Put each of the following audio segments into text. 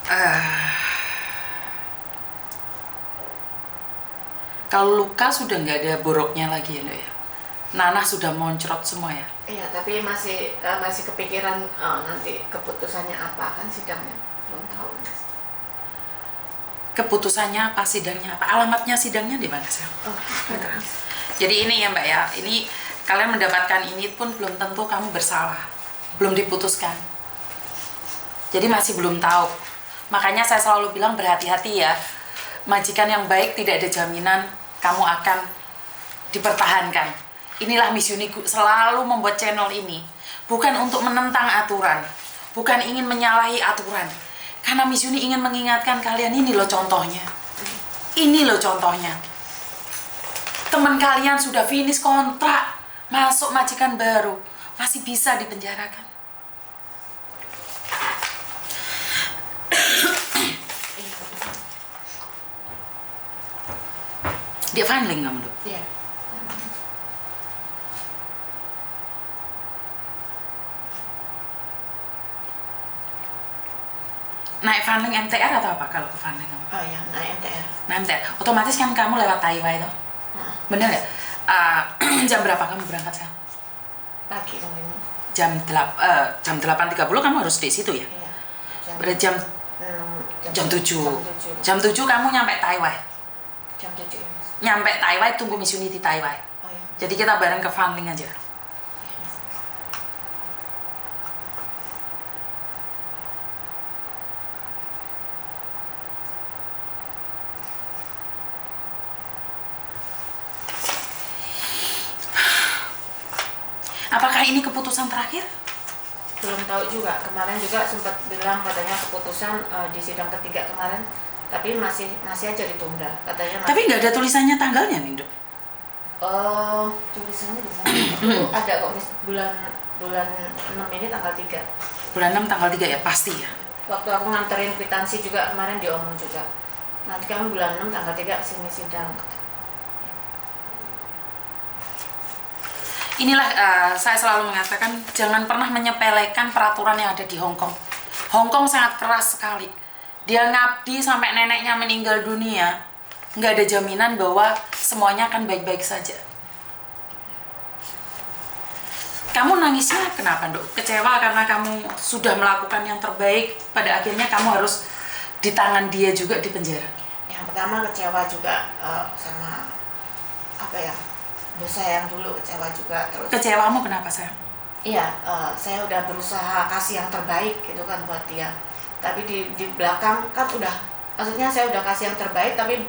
Eh, kalau luka sudah nggak ada boroknya lagi ya, Dok ya. Nanah sudah moncrot semua ya. Iya, tapi masih kepikiran nanti keputusannya apa, kan sidangnya belum tahu, Mas. Keputusannya apa, sidangnya apa, alamatnya sidangnya di mana sih? Oh, ada. Jadi ini ya Mbak ya, ini kalian mendapatkan ini pun belum tentu kamu bersalah, belum diputuskan. Jadi masih belum tahu. Makanya saya selalu bilang berhati-hati ya. Majikan yang baik tidak ada jaminan kamu akan dipertahankan. Inilah Miss Yuni selalu membuat channel ini bukan untuk menentang aturan, bukan ingin menyalahi aturan. Karena Miss Yuni ingin mengingatkan kalian, ini loh contohnya. Ini loh contohnya. Teman kalian sudah finish kontrak, masuk majikan baru, masih bisa dipenjarakan. Dia funneling kamu, Dok? Iya. Naik funneling MTR atau apa kalau ke funneling kamu? Oh ya, naik MTR. Nah, MTR, otomatis kan kamu lewat Taiwan itu. Nah, Bener nggak? Jam berapa kamu berangkat sekarang? pagi mungkin. Jam 8.30 kamu harus di situ ya? Iya. Berarti jam 7. Jam 7 kamu nyampe Taiwan. Jam 7 ya, Mas. Nyampe Taiwan, tunggu Miss Yuni di Taiwan. Oh ya. Jadi kita bareng ke funneling aja. Iya, Mas. Apakah ini keputusan terakhir? Belum tahu juga. Kemarin juga sempat bilang katanya keputusan di sidang ketiga kemarin, tapi masih aja ditunda. Katanya masih. Tapi nggak ada tulisannya tanggalnya nih, Dok. Oh, tulisannya di sana. Itu ada kok, Miss. Bulan 6 ini tanggal 3. Bulan 6 tanggal 3 ya, pasti ya. Waktu aku nganterin kwitansi juga kemarin diomong juga. Nanti kamu bulan 6 tanggal 3 kesini sidang. Inilah saya selalu mengatakan jangan pernah menyepelekan peraturan yang ada di Hong Kong. Hong Kong sangat keras sekali. Dia ngabdi sampai neneknya meninggal dunia, nggak ada jaminan bahwa semuanya akan baik-baik saja. Kamu nangisnya kenapa, Dok? Kecewa karena kamu sudah melakukan yang terbaik, pada akhirnya kamu harus di tangan dia juga di penjara. Yang pertama kecewa juga sama apa ya, bos saya yang dulu, kecewa juga. Terus Kecewamu kenapa, sayang? iya, saya udah berusaha kasih yang terbaik gitu kan buat dia, tapi di belakang kan udah, maksudnya saya udah kasih yang terbaik tapi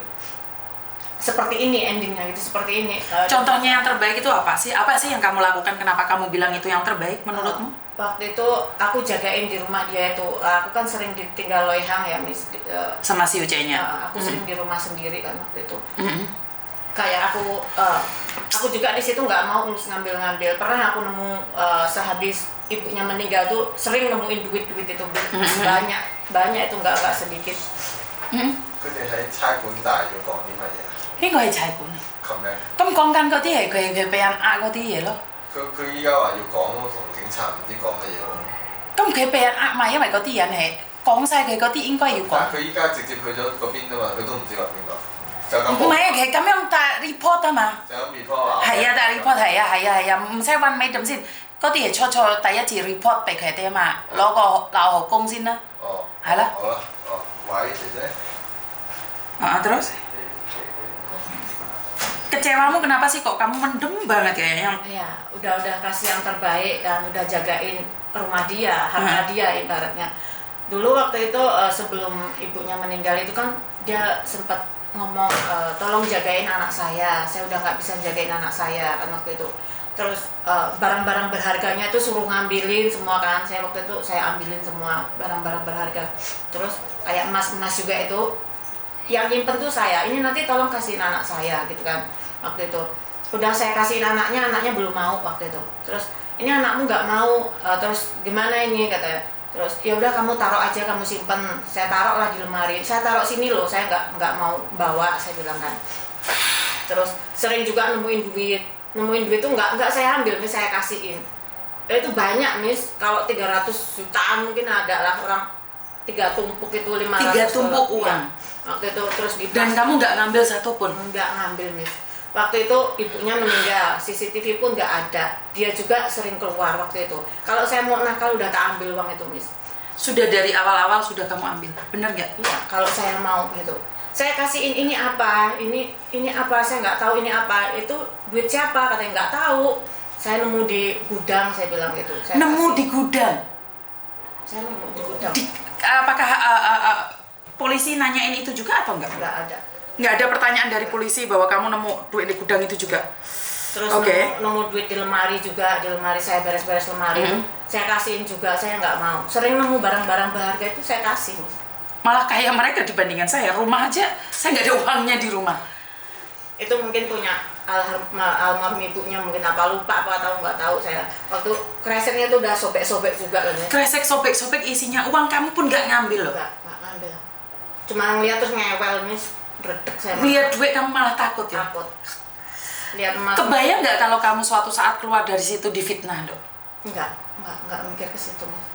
seperti ini endingnya gitu, seperti ini. Contohnya yang terbaik itu apa sih? Apa sih yang kamu lakukan? Kenapa kamu bilang itu yang terbaik menurutmu? Waktu itu aku jagain di rumah dia itu, aku kan sering ditinggal loihang ya, Miss. Sama si Ucenya? Aku sering di rumah sendiri kan waktu itu. Mm-mm. Kayak aku juga di situ nggak mau ngambil-ngambil. Pernah aku nemu sehabis ibunya meninggal tuh sering nemuin duit itu banyak itu nggak sedikit. 佢哋喺差館大要講啲乜嘢啊？呢個係差館啊！琴日咁講緊嗰啲係佢俾人呃嗰啲嘢咯。佢依家話要講同警察唔知講乜嘢喎。咁佢俾人呃嘛，因為嗰啲人係講晒佢嗰啲應該要講。但係佢依家直接去咗嗰邊啫嘛，佢都唔知話邊個，就咁唔係啊，其實咁樣但 report 啊嘛。就咁 report 話。係啊，但 report 係啊，唔使揾尾點先。嗰啲係初第一次 report 俾佢哋啊嘛，攞個鬧號工先啦。哦。係啦。好啦，哦，喂，姐姐。Terus? Kecewamu kenapa sih kok kamu mendem banget kayaknya? Iya, udah kasih yang terbaik dan udah jagain rumah dia, harta dia ibaratnya. Dulu waktu itu sebelum ibunya meninggal itu kan dia sempat ngomong tolong jagain anak saya udah nggak bisa jagain anak saya kan waktu itu. Terus barang-barang berharganya itu suruh ngambilin semua kan, waktu itu saya ambilin semua barang-barang berharga. Terus kayak emas-emas juga itu yang nyimpen tuh saya, ini nanti tolong kasihin anak saya gitu kan waktu itu. Udah saya kasihin anaknya belum mau waktu itu. Terus ini anakmu nggak mau, terus gimana ini katanya. Terus ya udah kamu taruh aja, kamu simpen. Saya taruh lah di lemari, saya taruh sini loh, saya nggak mau bawa, saya bilang kan. Terus sering juga nemuin duit tuh nggak saya ambil, Miss, saya kasihin. Itu banyak, Miss, kalau 300 jutaan mungkin ada lah orang 3 tumpuk itu 500. 3 tumpuk uang. Ya. Waktu itu terus Dan kamu nggak ngambil satupun? Nggak ngambil, Miss. Waktu itu ibunya meninggal, CCTV pun nggak ada. Dia juga sering keluar waktu itu. Kalau saya mau nakal udah tak ambil uang itu, Miss. Sudah dari awal-awal sudah kamu ambil, benar nggak? Iya, kalau saya mau gitu. Saya kasihin ini apa, ini apa, saya nggak tahu ini apa. Itu duit siapa? Katanya nggak tahu. Saya nemu di gudang, saya bilang gitu. Saya Nemu kasih. di gudang? Saya nemu di gudang. Apakah polisi nanyain itu juga atau enggak? Nggak ada. Nggak ada pertanyaan dari polisi bahwa kamu nemu duit di gudang itu juga? Terus Oke. nemu duit di lemari juga, di lemari saya beres-beres lemari. Saya kasihin juga, saya nggak mau. Sering nemu barang-barang berharga itu saya kasih. Malah kayak mereka dibandingkan saya, rumah aja saya nggak ada uangnya di rumah. Itu mungkin punya almarhum ibunya, mungkin apa lupa apa tahu nggak tahu saya. Waktu kreseknya itu udah sobek-sobek juga loh. Kresek sobek-sobek isinya uang, kamu pun nggak ngambil loh. Nggak ngambil. Cuma ngeliat terus ngewel, Miss. Redek saya. Lihat duit kamu malah takut ya? Takut. Lihat emas. Kebayang nggak kalau kamu suatu saat keluar dari situ difitnah, Dok? Enggak mikir ke situ, Miss.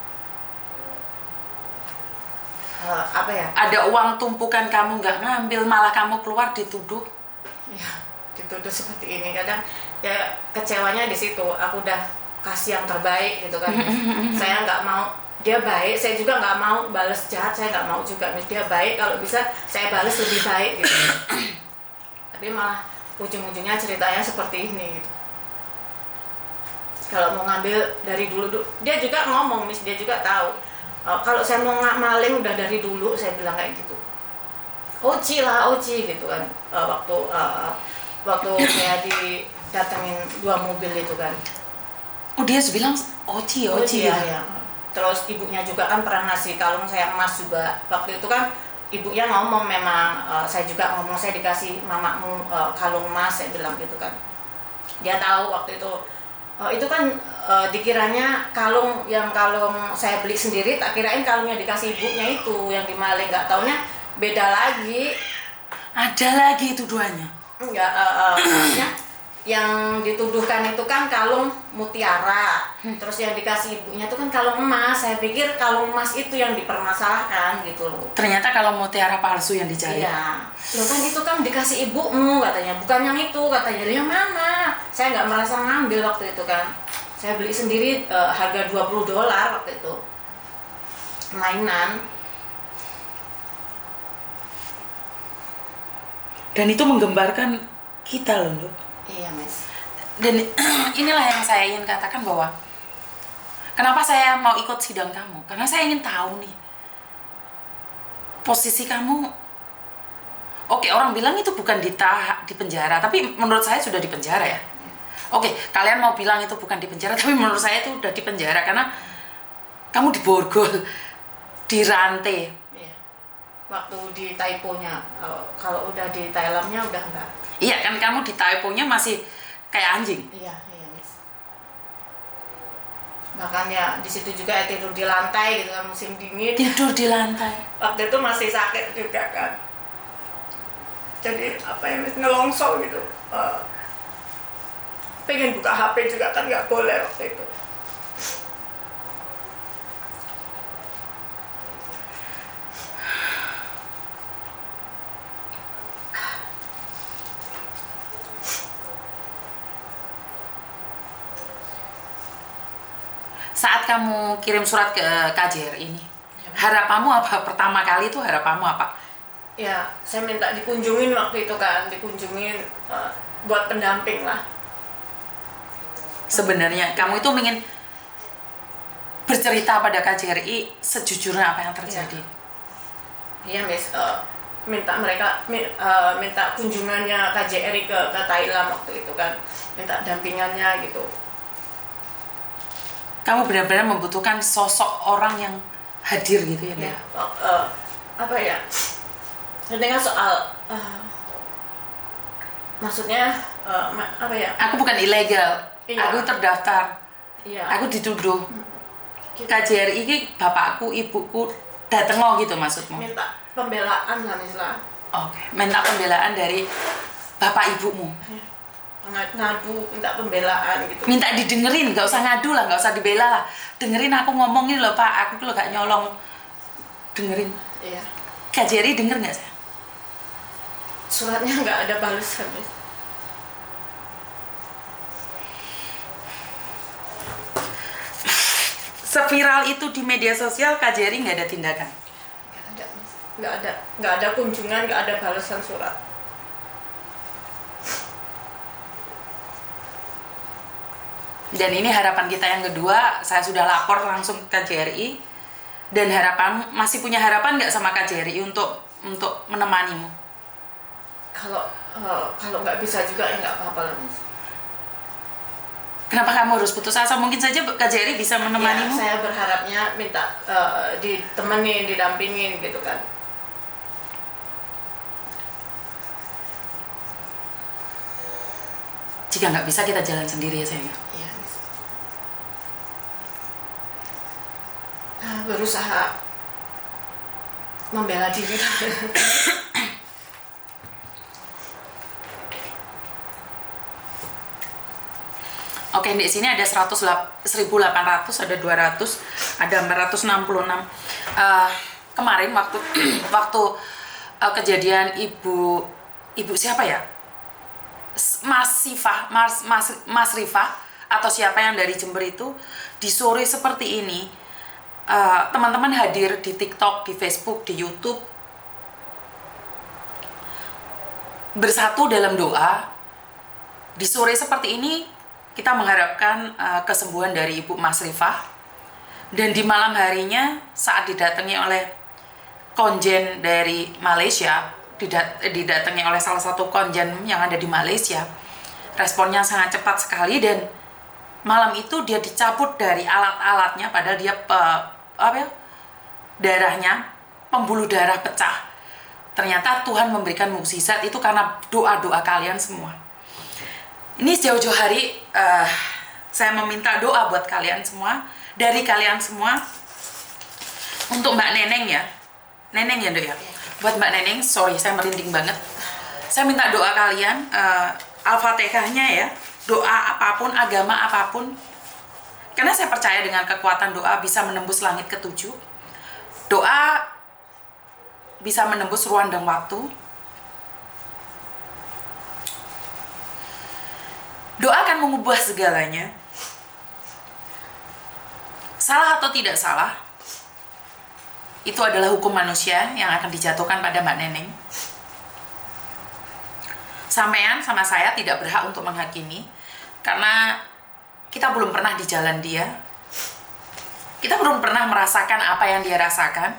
Apa ya? Ada uang tumpukan kamu nggak ngambil, malah kamu keluar dituduh. Ya, dituduh seperti ini. Kadang ya kecewanya di situ. Aku udah kasih yang terbaik gitu kan. Saya nggak mau, dia baik, saya juga nggak mau balas jahat, saya nggak mau juga. Miss, dia baik, kalau bisa saya balas lebih baik gitu. Tapi malah ujung-ujungnya ceritanya seperti ini gitu. Kalau mau ngambil dari dulu, dia juga ngomong, Miss, dia juga tahu. Kalau saya mau maling udah dari dulu, saya bilang kayak gitu. Oci gitu kan. Waktu saya didatengin 2 mobil itu kan. Oh, dia bilang Oci Iya, gitu. ya. Terus ibunya juga kan pernah ngasih kalung saya emas juga. Waktu itu kan ibunya ngomong memang, saya juga ngomong saya dikasih mamamu kalung emas, saya bilang gitu kan. Dia tahu waktu itu kan dikiranya kalung saya beli sendiri, tak kirain kalungnya dikasih ibunya itu yang dimaling, nggak taunya beda lagi. Ada lagi tuduhannya? Enggak, maksudnya yang dituduhkan itu kan kalung mutiara, terus yang dikasih ibunya itu kan kalung emas. Saya pikir kalung emas itu yang dipermasalahkan gitu loh. Ternyata kalau mutiara palsu yang dicari. Iya, lo kan itu kan dikasih ibumu katanya, bukan yang itu katanya. Yang mana? Saya nggak merasa ngambil waktu itu kan. Saya beli sendiri harga $20 waktu itu. Mainan. Dan itu menggembarkan kita loh, Dok. Iya, Mas. Dan inilah yang saya ingin katakan bahwa kenapa saya mau ikut sidang kamu? Karena saya ingin tahu nih posisi kamu. Oke, orang bilang itu bukan di penjara, tapi menurut saya sudah di penjara ya. Oke, kalian mau bilang itu bukan di penjara, tapi menurut saya itu udah di penjara karena kamu diborgol, dirantai. Iya. Waktu di typo-nya, kalau udah di Thailandnya udah enggak. Iya kan, kamu di typo-nya masih kayak anjing. Iya, Miss. Bahkan ya di situ juga tidur di lantai gitu kan, musim dingin. Tidur di lantai. Waktu itu masih sakit juga kan. Jadi apa ya, Miss, ngelongsor gitu. Pengen buka HP juga kan nggak boleh waktu itu. Saat kamu kirim surat ke KJRI ini, harapanmu apa? Pertama kali itu harapanmu apa? Ya, saya minta dikunjungin waktu itu kan, dikunjungin buat pendamping lah. Sebenarnya kamu itu ingin bercerita pada KJRI sejujurnya apa yang terjadi. Iya, Miss. Minta mereka minta kunjungannya KJRI ke Thailand waktu itu kan, minta dampingannya gitu. Kamu benar-benar membutuhkan sosok orang yang hadir gitu ya, Mbak? Ya, apa ya? Dengan soal maksudnya apa ya? Aku bukan ilegal, Iya. aku terdaftar, Iya. aku dituduh. Gitu. KJRI ini bapakku, ibuku dateng lo gitu maksudmu? Minta pembelaan lah misalnya. Oke, minta pembelaan dari bapak ibumu. Ngadu, minta pembelaan gitu. Minta didengerin, nggak usah ngadu lah, nggak usah dibela lah. Dengerin aku ngomong ini loh Pak, aku tuh gak nyolong Dengerin. Iya. Kak Jerry denger nggak sih? Suratnya nggak ada balasan, Miss. Seviral itu di media sosial, Kak Jerry nggak ada tindakan. Nggak ada, Miss. Nggak ada kunjungan, nggak ada balasan surat. Dan ini harapan kita yang kedua, saya sudah lapor langsung ke KJRI. Dan masih punya harapan nggak sama KJRI untuk menemanimu? Kalau nggak bisa juga ya nggak apa-apa lah, Miss. Kenapa kamu harus putus asa? Mungkin saja KJRI bisa menemanimu. Ya, saya berharapnya minta ditemenin, didampingin gitu kan. Jika nggak bisa, kita jalan sendiri ya sayang. Iya, Miss. Berusaha membela diri. Oke, di sini ada 1800, ada 200, ada 466. Kemarin waktu kejadian ibu siapa ya? Mas Rifah atau siapa yang dari Jember itu, di sore seperti ini teman-teman hadir di TikTok, di Facebook, di YouTube, bersatu dalam doa. Di sore seperti ini kita mengharapkan kesembuhan dari Ibu Mas Rifah. Dan di malam harinya saat didatangi oleh konjen dari Malaysia, didatangi oleh salah satu konjen yang ada di Malaysia, responnya sangat cepat sekali. Dan malam itu dia dicabut dari alat-alatnya, padahal dia darahnya, pembuluh darah pecah. Ternyata Tuhan memberikan mukjizat itu karena doa-doa kalian semua. Ini jauh-jauh hari saya meminta doa buat kalian semua, dari kalian semua, untuk Mbak Neneng ya. Neneng ya, Dok ya? Buat Mbak Neneng, sorry saya merinding banget. Saya minta doa kalian, Al-Fatihahnya ya, doa apapun, agama apapun. Karena saya percaya dengan kekuatan doa bisa menembus langit ketujuh. Doa bisa menembus ruang dan waktu. Doa akan mengubah segalanya. Salah atau tidak salah, itu adalah hukum manusia yang akan dijatuhkan pada Mbak Neneng. Sampean sama saya tidak berhak untuk menghakimi, karena kita belum pernah di jalan dia. Kita belum pernah merasakan apa yang dia rasakan.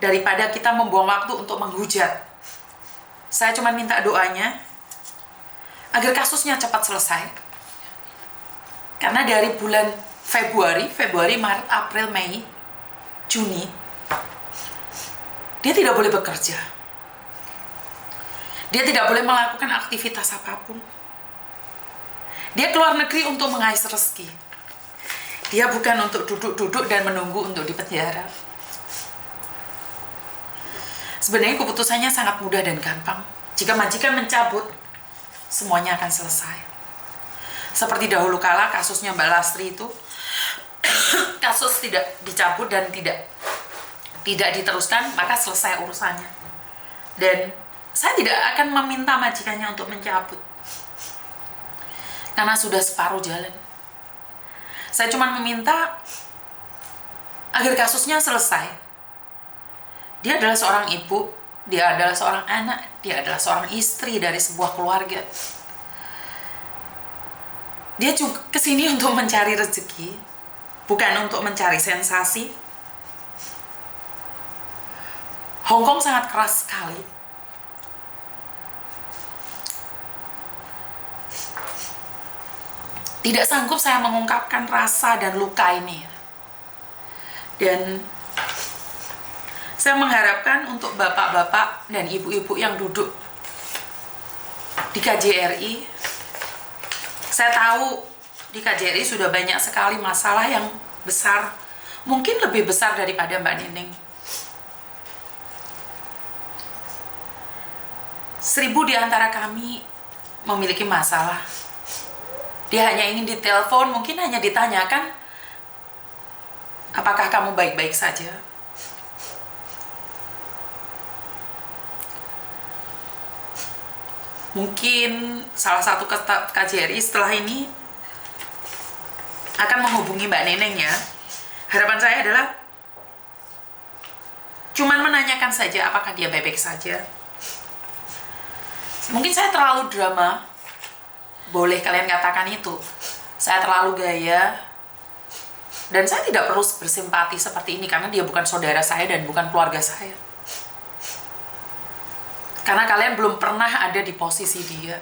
Daripada kita membuang waktu untuk menghujat, saya cuma minta doanya agar kasusnya cepat selesai. Karena dari bulan Februari, Maret, April, Mei, Juni, dia tidak boleh bekerja. Dia tidak boleh melakukan aktivitas apapun. Dia keluar negeri untuk mengais rezeki. Dia bukan untuk duduk-duduk dan menunggu untuk dipenjara. Sebenarnya keputusannya sangat mudah dan gampang. Jika majikan mencabut, semuanya akan selesai. Seperti dahulu kala kasusnya Mbak Lastri itu, kasus tidak dicabut dan tidak diteruskan, maka selesai urusannya. Dan saya tidak akan meminta majikannya untuk mencabut, karena sudah separuh jalan. Saya cuma meminta agar kasusnya selesai. Dia adalah seorang ibu, dia adalah seorang anak, dia adalah seorang istri dari sebuah keluarga. Dia juga kesini untuk mencari rezeki, bukan untuk mencari sensasi. Hong Kong sangat keras sekali. Tidak sanggup saya mengungkapkan rasa dan luka ini. Dan saya mengharapkan untuk bapak-bapak dan ibu-ibu yang duduk di KJRI, saya tahu di KJRI sudah banyak sekali masalah yang besar, mungkin lebih besar daripada Mbak Neneng. 1000 di antara kami memiliki masalah. Dia hanya ingin ditelepon, mungkin hanya ditanyakan, apakah kamu baik-baik saja? Mungkin salah satu staf KJRI setelah ini akan menghubungi Mbak Neneng ya. Harapan saya adalah cuman menanyakan saja apakah dia baik-baik saja. Mungkin saya terlalu drama, boleh kalian katakan itu. Saya terlalu gaya, dan saya tidak perlu bersimpati seperti ini karena dia bukan saudara saya dan bukan keluarga saya. Karena kalian belum pernah ada di posisi dia.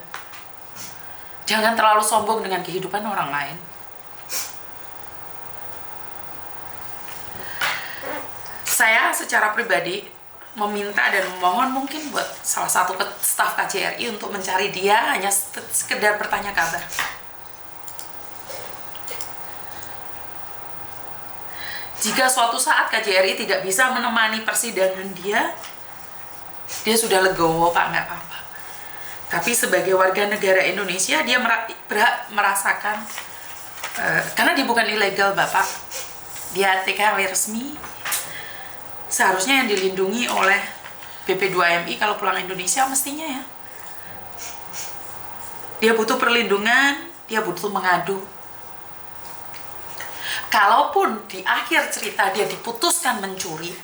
Jangan terlalu sombong dengan kehidupan orang lain. Saya secara pribadi meminta dan memohon mungkin buat salah satu staf KJRI untuk mencari dia, hanya sekedar bertanya kabar. Jika suatu saat KJRI tidak bisa menemani persidangan dia sudah legowo, Pak, nggak apa-apa. Tapi sebagai warga negara Indonesia, dia berhak merasakan, karena dia bukan ilegal, Bapak. Dia TKW resmi, seharusnya yang dilindungi oleh BP2MI kalau pulang Indonesia mestinya ya. Dia butuh perlindungan, dia butuh mengadu. Kalaupun di akhir cerita dia diputuskan mencuri,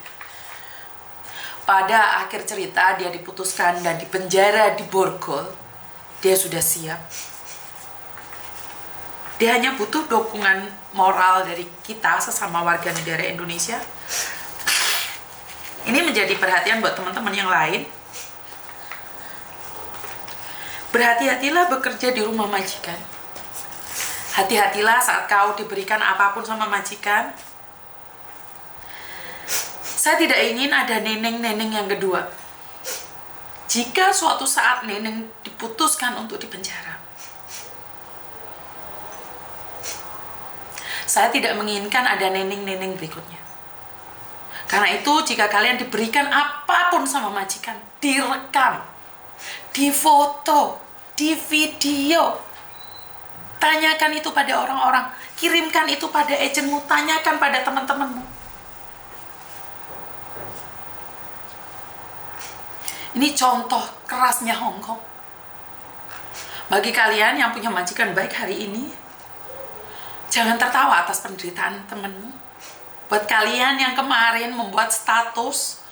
pada akhir cerita dia diputuskan dan dipenjara di Borgol, dia sudah siap. Dia hanya butuh dukungan moral dari kita sesama warga negara Indonesia. Ini menjadi perhatian buat teman-teman yang lain. Berhati-hatilah bekerja di rumah majikan. Hati-hatilah saat kau diberikan apapun sama majikan. Saya tidak ingin ada neneng-neneng yang kedua. Jika suatu saat neneng diputuskan untuk dipenjara, saya tidak menginginkan ada neneng-neneng berikutnya. Karena itu, jika kalian diberikan apapun sama majikan, direkam, difoto, di video, tanyakan itu pada orang-orang, kirimkan itu pada agenmu, tanyakan pada teman-temanmu. Ini contoh kerasnya Hong Kong. Bagi kalian yang punya majikan baik hari ini, jangan tertawa atas penderitaan temanmu. Buat kalian yang kemarin membuat status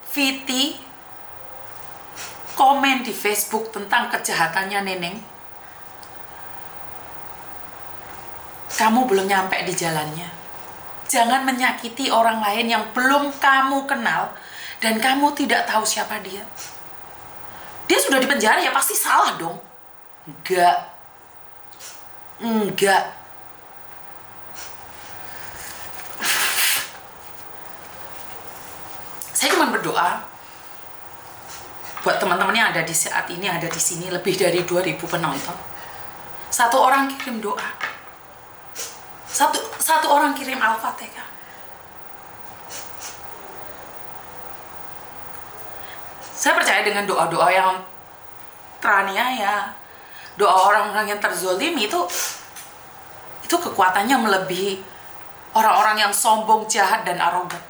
VT, komen di Facebook tentang kejahatannya Neneng, kamu belum nyampe di jalannya. Jangan menyakiti orang lain yang belum kamu kenal dan kamu tidak tahu siapa dia. Dia sudah di penjara, ya pasti salah dong. Enggak. Saya cuma berdoa buat teman-teman yang ada di saat ini, ada di sini, lebih dari 2000 penonton. Satu orang kirim doa. Satu orang kirim Al-Fatihah. Saya percaya dengan doa-doa yang teraniaya, doa orang-orang yang terzolimi itu kekuatannya melebihi orang-orang yang sombong, jahat, dan arogan.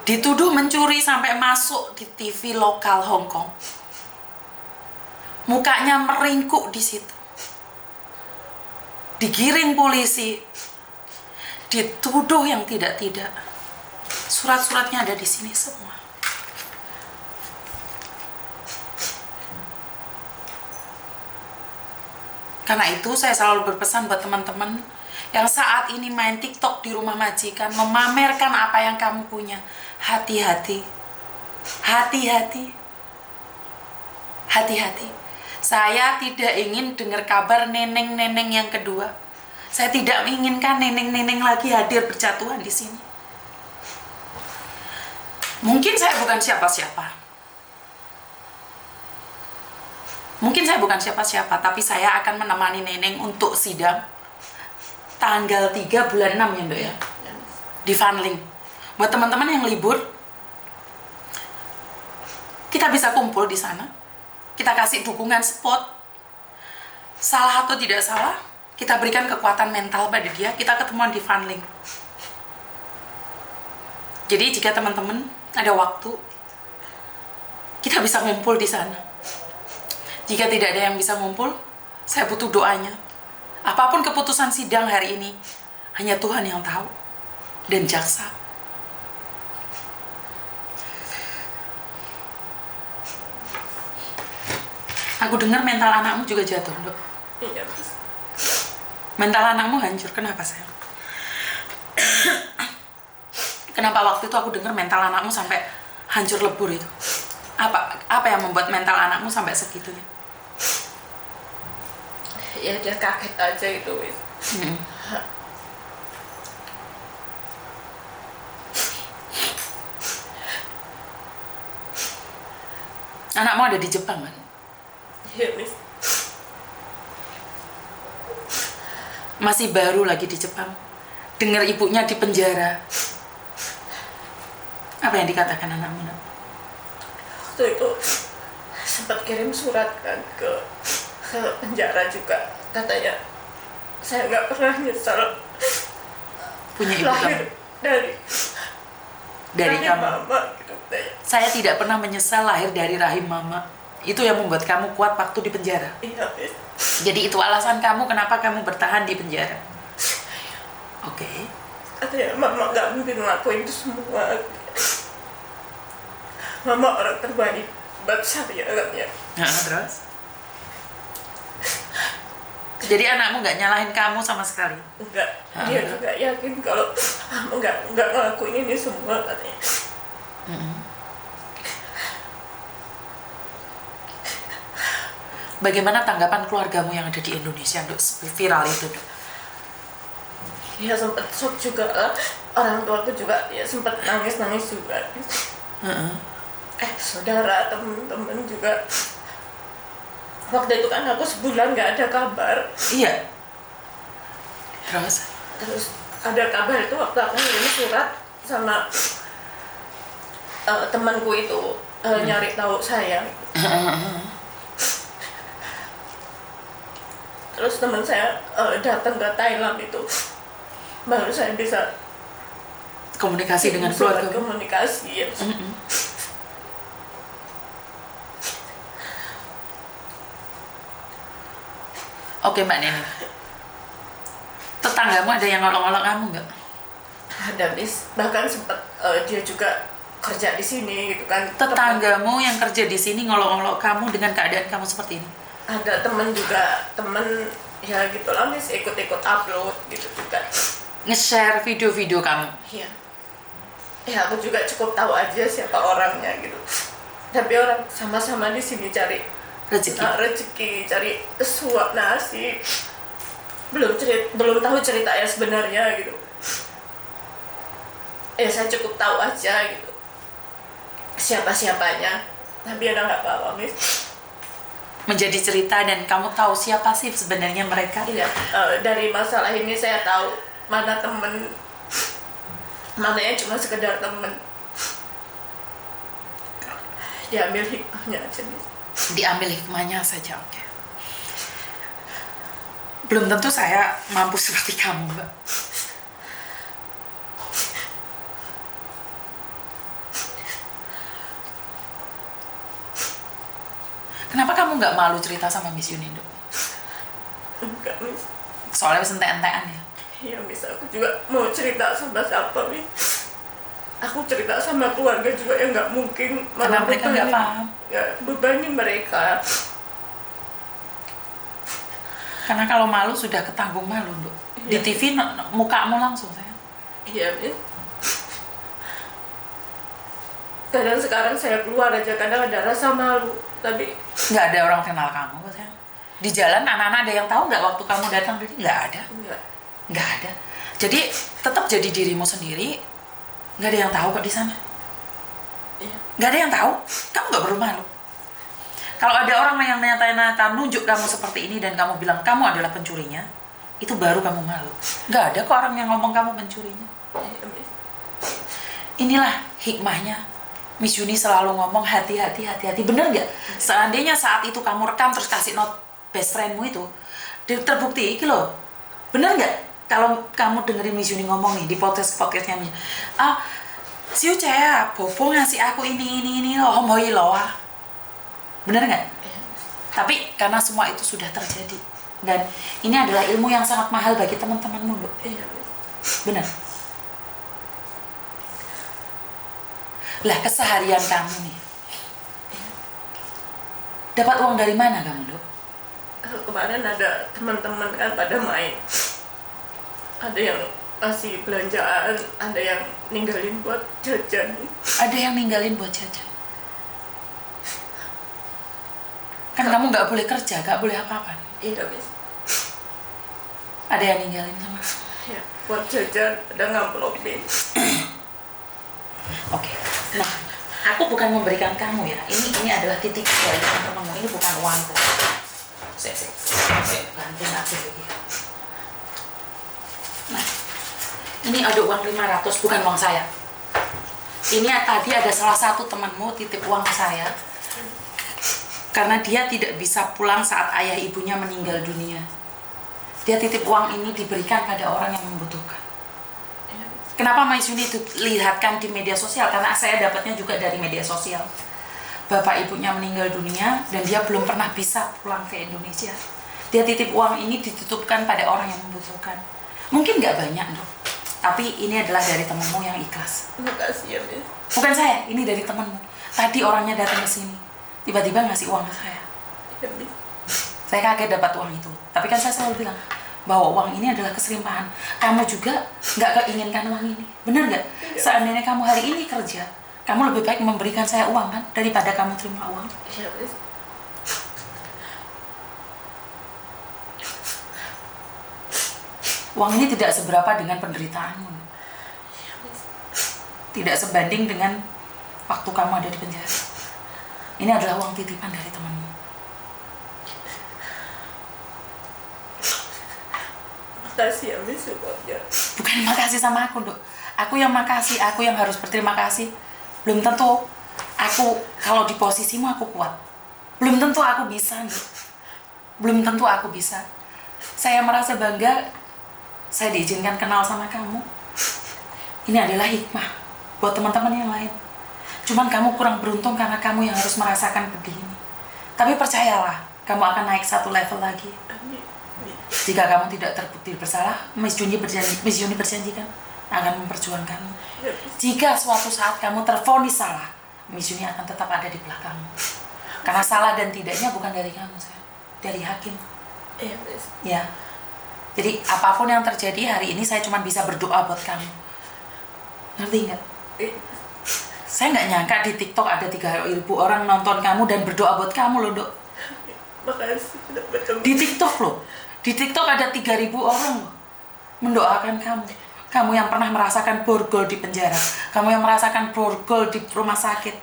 Dituduh mencuri sampai masuk di TV lokal Hong Kong. Mukanya meringkuk di situ. Digiring polisi. Dituduh yang tidak-tidak. Surat-suratnya ada di sini semua. Karena itu saya selalu berpesan buat teman-teman yang saat ini main TikTok di rumah majikan, memamerkan apa yang kamu punya. Hati-hati. Hati-hati. Hati-hati. Saya tidak ingin dengar kabar neneng-neneng yang kedua. Saya tidak menginginkan neneng-neneng lagi hadir berjatuhan di sini. Mungkin saya bukan siapa-siapa. Mungkin saya bukan siapa-siapa, tapi saya akan menemani neneng untuk sidang tanggal 3 bulan 6 ya, Dok ya. Di Fanling. Buat teman-teman yang libur, kita bisa kumpul di sana. Kita kasih dukungan spot. Salah atau tidak salah, kita berikan kekuatan mental pada dia. Kita ketemuan di Fanling. Jadi jika teman-teman ada waktu, kita bisa ngumpul di sana. Jika tidak ada yang bisa ngumpul, saya butuh doanya. Apapun keputusan sidang hari ini, hanya Tuhan yang tahu dan jaksa. Aku dengar mental anakmu juga jatuh, Dok. Iya, Miss. Mental anakmu hancur. Kenapa, sayang? Kenapa waktu itu aku dengar mental anakmu sampai hancur lebur itu? Apa yang membuat mental anakmu sampai segitunya? Ya dia kaget aja itu, Miss. Anakmu ada di Jepang kan? Iya, Miss. Masih baru lagi di Jepang. Dengar ibunya di penjara. Apa yang dikatakan anakmu, Nak? Waktu itu sempat kirim surat kan ke penjara juga, katanya saya nggak pernah nyesal Punya ibu lahir kamu. Dari rahim kamu. mama gitu katanya. Saya tidak pernah menyesal lahir dari rahim mama. Itu yang membuat kamu kuat waktu di penjara. Iya, Miss. Jadi itu alasan kamu kenapa kamu bertahan di penjara. Oke. Katanya mama nggak mungkin ngelakuin itu semua. Mama orang terbaik buat saya katanya. Nah, terus? Jadi anakmu nggak nyalahin kamu sama sekali? Enggak, dia juga yakin kalau mama nggak ngelakuin ini semua katanya. Bagaimana tanggapan keluargamu yang ada di Indonesia, Dok? Viral itu, Dok? Ya sempat shock juga lah. Orang tuaku juga ya sempat nangis juga. Saudara, temen-temen juga. Waktu itu kan aku sebulan nggak ada kabar. Iya. Terus ada kabar itu waktu aku ngirim surat sama temanku itu nyari tahu saya. Terus teman saya datang ke Thailand itu, baru saya bisa Komunikasi dengan surat keluarga. komunikasi ya. Oke, Mbak Neni. Tetanggamu ada yang ngolok-ngolok kamu nggak? Ada, Miss. Bahkan sempat dia juga kerja di sini gitu kan. Tetanggamu yang kerja di sini ngolok-ngolok kamu dengan keadaan kamu seperti ini? Ada temen juga, ya gitu lah, Miss, ikut-ikut upload gitu juga. Nge-share video-video kamu? Iya. Ya aku juga cukup tahu aja siapa orangnya gitu. Tapi orang sama-sama di sini cari rezeki, cari suap nasi. Belum tahu cerita yang sebenarnya gitu. Ya saya cukup tahu aja gitu siapa-siapanya. Tapi ada nggak apa-apa, Miss. Menjadi cerita dan kamu tahu siapa sih sebenarnya mereka? Iya, dari masalah ini saya tahu mana temen, mana yang cuma sekedar temen. Diambil hikmahnya aja, Miss. Diambil hikmahnya saja, oke. Belum tentu saya mampu seperti kamu, Mbak. Kenapa kamu nggak malu cerita sama Miss Yunindo? Enggak, Miss. Soalnya bisa entek-entekan ya? Iya, Miss, aku juga mau cerita sama siapa, Miss. Aku cerita sama keluarga juga yang nggak mungkin. Karena mereka nggak paham. Ya, bebanin mereka. Karena kalau malu sudah ketanggung malu, Dok. Di Iya. TV mukamu langsung, sayang. Iya, Miss. Kadang sekarang saya keluar aja, kadang ada rasa malu. Tapi Nggak ada orang kenal kamu, sayang. Di jalan anak-anak ada yang tahu nggak waktu kamu datang tadi? Nggak ada. enggak. Nggak ada. Jadi tetap jadi dirimu sendiri. Nggak ada yang tahu kok di sana. Iya. Nggak ada yang tahu. Kamu nggak perlu malu. Kalau ada orang yang nyata-nyata nunjuk kamu seperti ini dan kamu bilang kamu adalah pencurinya, itu baru kamu malu. Nggak ada kok orang yang ngomong kamu pencurinya. Iya, Miss. Inilah hikmahnya. Miss Yuni selalu ngomong hati-hati, hati-hati. Bener nggak? Seandainya saat itu kamu rekam terus kasih note best friendmu itu, terbukti iki loh. Bener nggak? Kalau kamu dengerin Miss Yuni ngomong nih di podcastnya Miss, Si Ucaya, Bobo ngasih aku ini loh, moi loh. Bener nggak? Iya. Tapi karena semua itu sudah terjadi. Dan ini adalah ilmu yang sangat mahal bagi teman-temanmu, Dok. Iya. Benar. Lah keseharian kamu nih. Dapat uang dari mana kamu, Dok? Kemarin ada teman-teman kan pada main. Ada yang ngasih belanjaan, ada yang ninggalin buat jajan. Ada yang ninggalin buat jajan. Kan kamu nggak boleh kerja, nggak boleh apa-apa. Iya, Miss. Ada yang ninggalin sama kamu. Ya, buat jajan, ada ngamplopin. Oke. Nah, aku bukan memberikan kamu ya. Ini adalah titik dari teman-temanmu. Ini bukan uangku. Saya bantuin aku lagi. Nah, ini ada uang 500, bukan uang saya. Ini tadi ada salah satu temanmu titip uang ke saya. Karena dia tidak bisa pulang saat ayah ibunya meninggal dunia. Dia titip uang ini diberikan pada orang yang membutuhkan. Kenapa Maisuni itu lihatkan di media sosial? Karena saya dapatnya juga dari media sosial. Bapak ibunya meninggal dunia dan dia belum pernah bisa pulang ke Indonesia. Dia titip uang ini dititipkan pada orang yang membutuhkan. Mungkin nggak banyak, Dok. Tapi ini adalah dari temanmu yang ikhlas. Terima kasih ya, Miss. Bukan saya, ini dari temanmu. Tadi orangnya datang ke sini. Tiba-tiba ngasih uang ke saya. Ya, Miss. Saya kaget dapat uang itu. Tapi kan saya selalu bilang bahwa uang ini adalah keselimpahan. Kamu juga nggak keinginkan uang ini. Benar nggak? Seandainya kamu hari ini kerja, kamu lebih baik memberikan saya uang kan daripada kamu terima uang. Ya, Miss. Uang ini tidak seberapa dengan penderitaanmu. Tidak sebanding dengan waktu kamu ada di penjara. Ini adalah uang titipan dari temanmu. Makasih ya, Miss, supportnya. Bukan makasih sama aku, Dok. Aku yang makasih, aku yang harus berterima kasih. Belum tentu aku kalau di posisimu aku kuat. Belum tentu aku bisa, Dok. Belum tentu aku bisa. Saya merasa bangga saya diizinkan kenal sama kamu. Ini adalah hikmah buat teman-teman yang lain. Cuman kamu kurang beruntung karena kamu yang harus merasakan pedih ini. Tapi percayalah, kamu akan naik satu level lagi. Jika kamu tidak terbukti bersalah, Miss Yuni berjanjikan akan memperjuangkanmu. Jika suatu saat kamu tervonis salah, Miss Yuni akan tetap ada di belakangmu. Karena salah dan tidaknya bukan dari kamu, sayang. Dari hakim. Iya, Miss. Ya. Jadi apapun yang terjadi hari ini saya cuma bisa berdoa buat kamu. Ngerti nggak? Saya nggak nyangka di TikTok ada 3.000 orang nonton kamu dan berdoa buat kamu loh, Dok. Makasih udah bertemu. Di TikTok loh. Di TikTok ada 3.000 orang loh mendoakan kamu. Kamu yang pernah merasakan borgol di penjara. Kamu yang merasakan borgol di rumah sakit.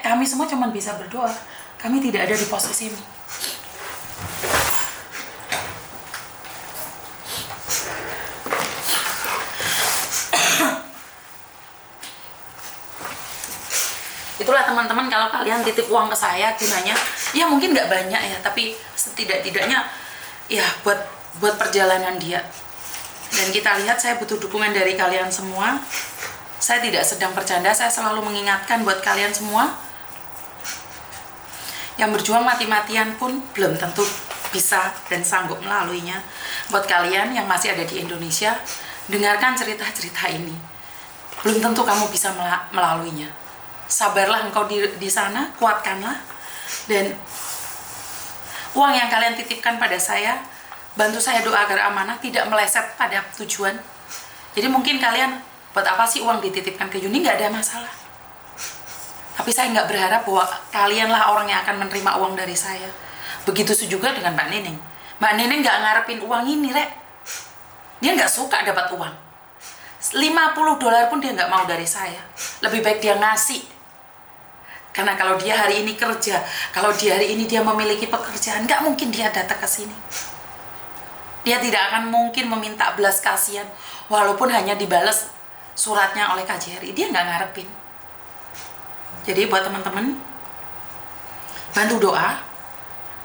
Kami semua cuma bisa berdoa. Kami tidak ada di posisimu. Itulah teman-teman, kalau kalian titip uang ke saya gunanya ya mungkin nggak banyak ya, tapi setidak-tidaknya ya buat perjalanan dia. Dan kita lihat saya butuh dukungan dari kalian semua. Saya tidak sedang bercanda, saya selalu mengingatkan buat kalian semua. Yang berjuang mati-matian pun belum tentu bisa dan sanggup melaluinya. Buat kalian yang masih ada di Indonesia, dengarkan cerita-cerita ini. Belum tentu kamu bisa melaluinya. Sabarlah engkau di sana, kuatkanlah. Dan uang yang kalian titipkan pada saya, bantu saya doa agar amanah tidak meleset pada tujuan. Jadi mungkin kalian, buat apa sih uang dititipkan ke Yuni? Nggak ada masalah. Tapi saya nggak berharap bahwa kalianlah orang yang akan menerima uang dari saya. Begitu juga dengan Mbak Neneng. Mbak Neneng nggak ngarepin uang ini, Rek. Dia nggak suka dapat uang. $50 pun dia nggak mau dari saya. Lebih baik dia ngasih. Karena kalau dia hari ini kerja, kalau dia hari ini dia memiliki pekerjaan, nggak mungkin dia datang ke sini. Dia tidak akan mungkin meminta belas kasihan, walaupun hanya dibalas suratnya oleh KJRI. Dia nggak ngarepin. Jadi buat teman-teman, bantu doa.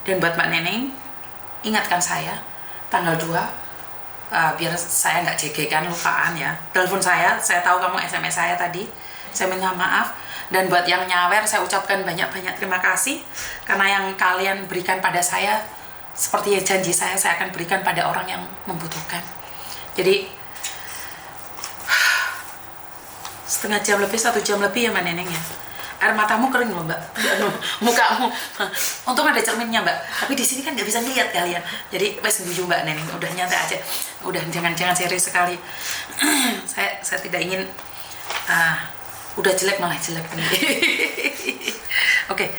Dan buat Mbak Neneng, ingatkan saya, tanggal 2, biar saya nggak jegekan lupaan ya. Telepon saya tahu kamu SMS saya tadi. Saya minta maaf. Dan buat yang nyawer, saya ucapkan banyak-banyak terima kasih karena yang kalian berikan pada saya seperti janji saya akan berikan pada orang yang membutuhkan. Jadi setengah jam lebih, 1 jam lebih ya Mbak Neneng ya. Air matamu kering loh Mbak, mukamu. Untung ada cerminnya Mbak, tapi di sini kan nggak bisa ngeliat kalian. Jadi wes guyu Mbak Neneng, udah nyantai aja, udah jangan serius sekali. saya tidak ingin udah jelek malah jelek. Oke.